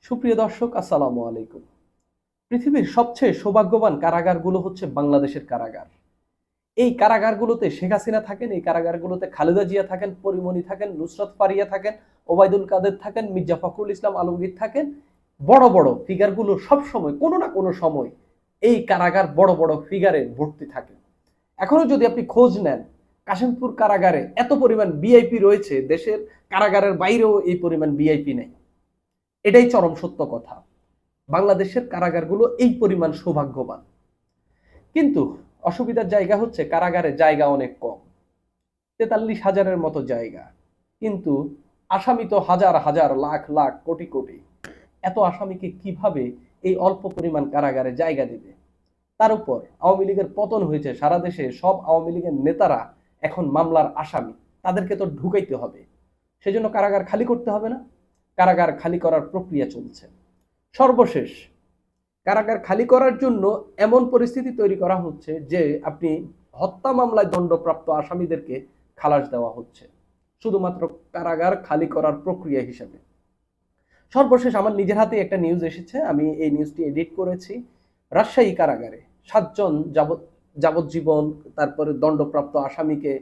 সুপ্রিয় দর্শক, আসসালামু আলাইকুম। পৃথিবীর সবচেয়ে সৌভাগ্যবান কারাগারগুলো হচ্ছে বাংলাদেশের কারাগার। এই কারাগারগুলোতে শেখ হাসিনা থাকেন, এই কারাগারগুলোতে খালেদা জিয়া থাকেন, পরিমণি থাকেন, নুসরাত ফারিয়া থাকেন, ওবায়দুল কাদের থাকেন, মির্জা ফখরুল ইসলাম আলমগীর থাকেন। বড় বড় ফিগারগুলো সবসময় কোনো না কোনো সময় এই কারাগার বড় বড় ফিগারে ভর্তি থাকে। এখনো যদি আপনি খোঁজ নেন, কাশিমপুর কারাগারে এত পরিমাণ ভিআইপি রয়েছে, দেশের কারাগারের বাইরেও এই পরিমাণ ভিআইপি নেই। এটাই চরম সত্য কথা। বাংলাদেশের কারাগারগুলো এই পরিমাণ সৌভাগ্যবান। কিন্তু অসুবিধার জায়গা হচ্ছে কারাগারে জায়গা অনেক কম, 43,000-এর মতো জায়গা, কিন্তু আসামি তো হাজার হাজার, লাখ লাখ, কোটি কোটি। এত আসামিকে কিভাবে এই অল্প পরিমাণ কারাগারে জায়গা দেবে? তার উপর আওয়ামী লীগের পতন হয়েছে, সারা দেশে সব আওয়ামী লীগের নেতারা এখন মামলার আসামি, তাদেরকে তো ঢুকাইতে হবে। সেজন্য কারাগার খালি করতে হবে না? কারাগার খালি করার প্রক্রিয়া চলছে। সর্বশেষ কারাগার খালি করার জন্য এমন পরিস্থিতি তৈরি করা হচ্ছে যে আপনি হত্যা মামলায় দণ্ডপ্রাপ্ত আসামিদেরকে খালাস দেওয়া হচ্ছে শুধুমাত্র কারাগার খালি করার প্রক্রিয়া হিসেবে। সর্বশেষ আমার নিজের হাতে একটা নিউজ এসেছে, আমি এই নিউজটি এডিট করেছি। রাজশাহী কারাগারে 7 জন যাবজ্জীবন তারপরে দণ্ডপ্রাপ্ত আসামিকে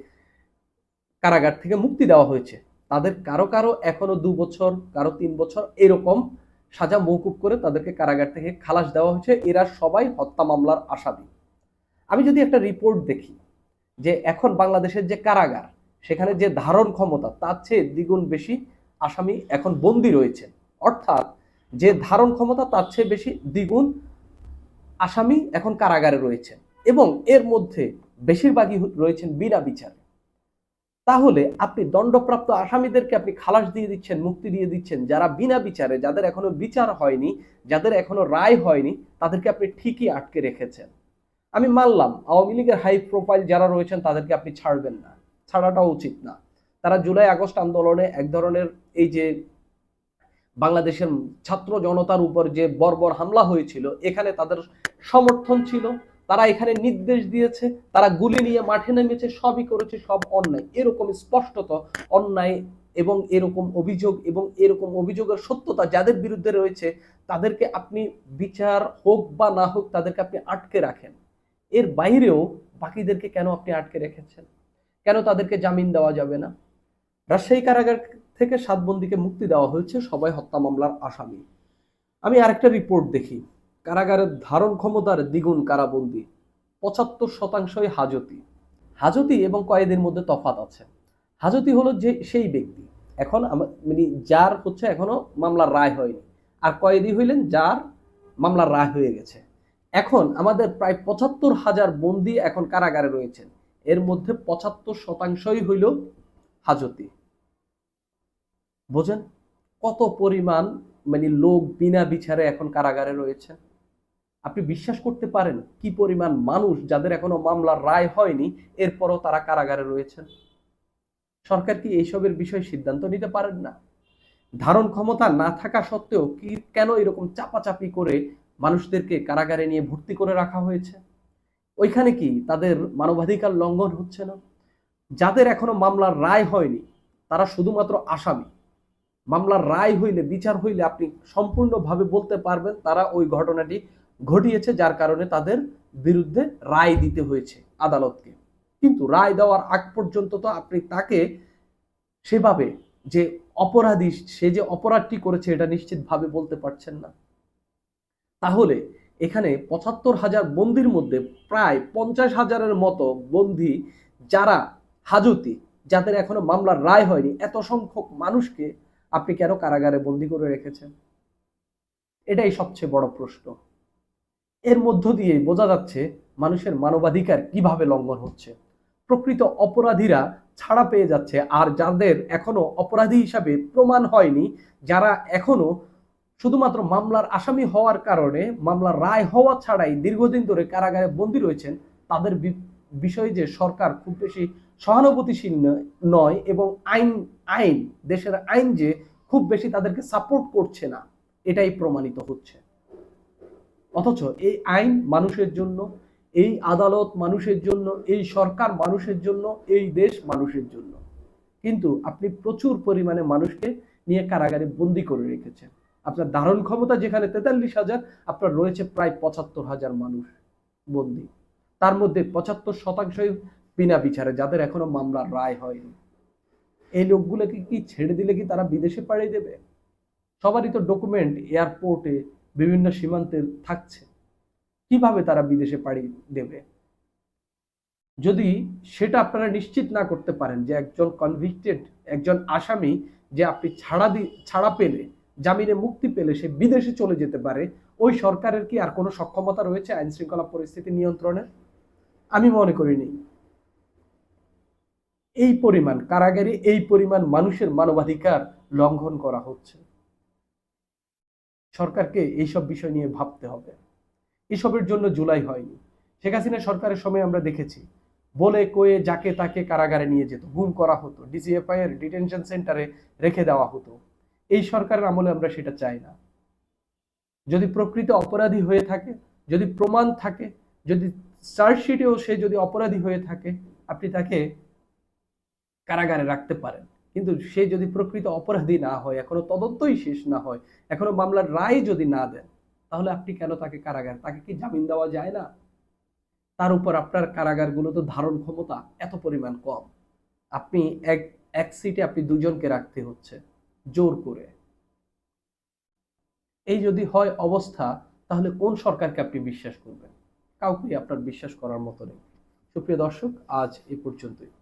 কারাগার থেকে মুক্তি দেওয়া হয়েছে। তাদের কারো কারো এখনো 2 বছর, কারো 3 বছর এরকম সাজা মওকুফ করে তাদেরকে কারাগার থেকে খালাস দেওয়া হয়েছে। এরা সবাই হত্যা মামলার আসামি। আমি যদি একটা রিপোর্ট দেখি যে এখন বাংলাদেশের যে কারাগার, সেখানে যে ধারণ ক্ষমতা তার চেয়ে দ্বিগুণ বেশি আসামি এখন বন্দী রয়েছে। অর্থাৎ যে ধারণ ক্ষমতা তার চেয়ে বেশি দ্বিগুণ আসামি এখন কারাগারে রয়েছে, এবং এর মধ্যে বেশিরভাগই রয়েছেন বিনা বিচারে। তাহলে আপনি দণ্ডপ্রাপ্ত আসামিদেরকে আপনি খালাস দিয়ে দিচ্ছেন, মুক্তি দিয়ে দিচ্ছেন, যারা বিনা বিচারে, যাদের এখনো বিচার হয়নি, যাদের এখনো রায় হয়নি, তাদেরকে আপনি ঠিকই আটকে রেখেছেন। আমি মানলাম আওয়ামী লীগের হাই প্রোফাইল যারা রয়েছেন তাদেরকে আপনি ছাড়বেন না, ছাড়াটাও উচিত না। তারা জুলাই আগস্ট আন্দোলনে এক ধরনের এই যে বাংলাদেশের ছাত্র জনতার উপর যে বর্বর হামলা হয়েছিল, এখানে তাদের সমর্থন ছিল, তারা এখানে নির্দেশ দিয়েছে, তারা গুলি নিয়ে মাঠে নেমেছে, সবই করেছে, সব অন্যায়। এরকম স্পষ্টত অন্যায় এবং এরকম অভিযোগ এবং এরকম অভিযোগের সত্যতা যাদের বিরুদ্ধে রয়েছে, তাদেরকে আপনি বিচার হোক বা না হোক তাদেরকে আপনি আটকে রাখেন। এর বাইরেও বাকিদেরকে কেন আপনি আটকে রেখেছেন? কেন তাদেরকে জামিন দেওয়া যাবে না? রাজশাহী কারাগার থেকে 7 বন্দীকে মুক্তি দেওয়া হয়েছে, সবাই হত্যা মামলার আসামি। আমি আরেকটা রিপোর্ট দেখি, কারাগারের ধারণ ক্ষমতার দ্বিগুণ কারাবন্দী, 75%ই হাজতি। হাজতি এবং কয়েদির মধ্যে তফাৎ আছে। হাজতি হলো যে সেই ব্যক্তি এখন মানে যার হচ্ছে এখনো মামলার রায় হয়নি, আর কয়েদি হইলেন যার মামলার রায় হয়ে গেছে। এখন আমাদের প্রায় 75,000 বন্দী এখন কারাগারে রয়েছেন, এর মধ্যে 75%ই হইল হাজতি। বোঝেন কত পরিমাণ মানে লোক বিনা বিচারে এখন কারাগারে রয়েছে? আপনি বিশ্বাস করতে পারেন কি পরিমাণ মানুষ যাদের এখনো মামলার রায় হয়নি, এরপরও তারা কারাগারে রয়েছেন? সরকার কি এইসবের বিষয়ে সিদ্ধান্ত নিতে পারেন না? ধারণ ক্ষমতা না থাকা সত্ত্বেও কি কেন এরকম চাপাচাপি করে মানুষদেরকে কারাগারে নিয়ে ভর্তি করে রাখা হয়েছে? ওইখানে কি তাদের মানবাধিকার লঙ্ঘন হচ্ছে না? যাদের এখনো মামলার রায় হয়নি তারা শুধুমাত্র আসামি। মামলার রায় হইলে, বিচার হইলে আপনি সম্পূর্ণভাবে বলতে পারবেন তারা ওই ঘটনাটি ঘটিয়েছে, যার কারণে তাদের বিরুদ্ধে রায় দিতে হয়েছে আদালতকে। কিন্তু রায় দেওয়ার আগ পর্যন্ত তো আপনি তাকে সেভাবে যে অপরাধী, সে যে অপরাধটি করেছে এটা নিশ্চিতভাবে বলতে পারছেন না। তাহলে এখানে 75,000 বন্দির মধ্যে প্রায় 50,000-এর মতো বন্দী যারা হাজতি, যাদের এখনো মামলার রায় হয়নি, এত সংখ্যক মানুষকে আপনি কেন কারাগারে বন্দী করে রেখেছেন? এটাই সবচেয়ে বড় প্রশ্ন। এর মধ্য দিয়ে বোঝা যাচ্ছে মানুষের মানবাধিকার কিভাবে লঙ্ঘন হচ্ছে। প্রকৃত অপরাধীরা ছাড়া পেয়ে যাচ্ছে, আর যাদের এখনো অপরাধী হিসাবে প্রমাণ হয়নি, যারা এখনো শুধুমাত্র মামলার আসামি হওয়ার কারণে মামলার রায় হওয়া ছাড়াই দীর্ঘদিন ধরে কারাগারে বন্দী রয়েছেন, তাদের বিষয়ে যে সরকার খুব বেশি সহানুভূতিশীল নয়, এবং আইন দেশের আইন যে খুব বেশি তাদেরকে সাপোর্ট করছে না, এটাই প্রমাণিত হচ্ছে। অথচ এই আইন মানুষের জন্য, এই আদালত মানুষের জন্য, এই সরকার মানুষের জন্য, এই দেশ মানুষের জন্য, কিন্তু আপনি প্রচুর পরিমাণে মানুষকে নিয়ে কারাগারে বন্দী করে রেখেছেন। আপনার ধারণ ক্ষমতা যেখানে 43,000, আপনার রয়েছে প্রায় 75,000 মানুষ বন্দী। তার মধ্যে 75% বিনা বিচারে, যাদের এখনো মামলার রায় হয়নি। এই লোকগুলোকে কি ছেড়ে দিলে কি তারা বিদেশে পাড়ি দেবে? সবারই তো ডকুমেন্ট এয়ারপোর্টে, বিভিন্ন সীমান্তে থাকছে। কিভাবে তারা বিদেশে পাড়ি দেবে? যদি সেটা আপনারা নিশ্চিত না করতে পারেন যে একজন কনভিক্টেড, একজন আসামি, যে আপনি ছাড়া পেলে, জামিনে মুক্তি পেলে সে বিদেশে চলে যেতে পারে, ওই সরকারের কি আর কোনো সক্ষমতা রয়েছে আইন শৃঙ্খলা পরিস্থিতি নিয়ন্ত্রণে? আমি মনে করি নেই। এই পরিমাণ কারাগারে এই পরিমাণ মানুষের মানবাধিকার লঙ্ঘন করা হচ্ছে, সরকারকে এইসব বিষয় নিয়ে ভাবতে হবে। এসবের জন্য জুলাই হয়নি। শেখ হাসিনা সরকারের সময় আমরা দেখেছি, বলে কয়ে যাকে তাকে কারাগারে নিয়ে যেত, গুম করা হতো, ডিজিএফআই এর ডিটেনশন সেন্টারে রেখে দেওয়া হতো। এই সরকারের আমলে আমরা সেটা চাই না। যদি প্রকৃত অপরাধী হয়ে থাকে, যদি প্রমাণ থাকে, যদি চার্জশিটেও সে যদি অপরাধী হয়ে থাকে, আপনি তাকে কারাগারে রাখতে পারেন। কিন্তু সে যদি প্রকৃত অপরাধী না হয়, এখনো তদন্তই শেষ না হয়, এখনো মামলার রায় যদি না দেন, তাহলে আপনি কেন তাকে কারাগার, তাকে কি জামিন দেওয়া যায় না? তার উপর আপনার কারাগারগুলো তো ধারণ ক্ষমতা এত পরিমাণ কম, আপনি এক এক সিটে আপনি দুজনকে রাখতে হচ্ছে জোর করে। এই যদি হয় অবস্থা, তাহলে কোন সরকারকে আপনি বিশ্বাস করবেন? কাউকে আপনার বিশ্বাস করার মতো নেই। সুপ্রিয় দর্শক, আজ এ পর্যন্তই।